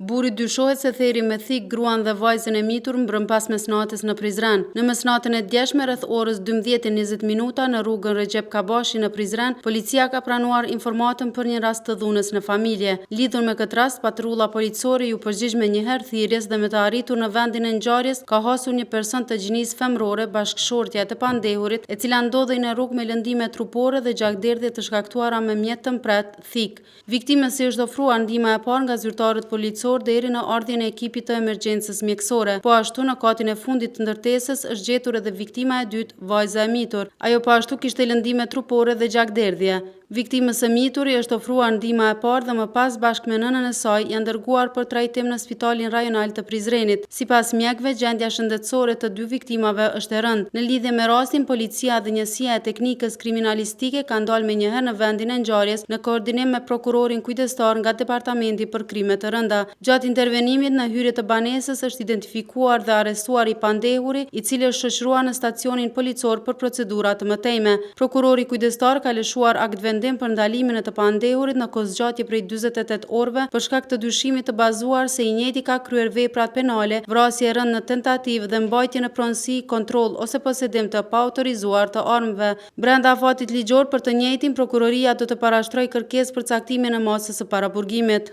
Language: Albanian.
Burri dyshohet se theri me thik gruan dhe vajzën e mitur mbrëmpas mesnatës në Prizren. Në mesnatën e djeshme rreth orës 12:20 minuta në rrugën Recep Kabashi në Prizren, policia ka pranuar informatën për një rast të dhunës në familje. Lidhur me këtë rast, patrulla policore ju përgjigj me njëherë thirrjes dhe me të arritur në vendin e ngjarjes ka hasur një person të gjinisë femrore bashkëshortja e të pandehurit, e cila ndodhej në rrugë me lëndime trupore dhe gjakderdhje të shkaktuara me mjet të mpret, thik. Viktimës i është ofruar ndihma e parë nga zyrtarët policor deri në ardhjen e ekipit të emergjencës mjekësore. Po ashtu në katin e fundit të ndërtesës është gjetur edhe viktima e dytë, vajza e mitur. Ajo po ashtu kishte lëndime trupore dhe gjakderdhje. Viktimës së mitur i është ofruar ndihma e parë dhe më pas bashkë me nënën e saj janë dërguar për trajtim në Spitalin Rajonal të Prizrenit. Sipas mjekëve, gjendja shëndetësore të dy viktimave është e rëndë. Në lidhje me rastin, policia dhe njësia e teknikës kriminalistike ka dalë menjëherë në vendin e ngjarjes në koordinim me prokurorin kujdestar nga Departamenti për Krime të Rënda. Gjatë intervenimit në hyrje të banesës është identifikuar dhe arrestuar i pandehuri, i cili është shoqëruar në stacionin policor për procedura të mëtejme. Prokurori kujdestar ka lëshuar akt vendim për ndalimin e të pandehurit në kozgjatje prej 48 orëve për shkak të dyshimit të bazuar se i njëjti ka kryer veprat penale, vrasje e rënë në tentativë dhe mbajtje në pronësi, kontroll ose posedim të paautorizuar të armëve. Brenda afatit ligjor për të njëjtin, prokuroria do të parashtrojë kërkesë për caktimin e masës së paraburgimit.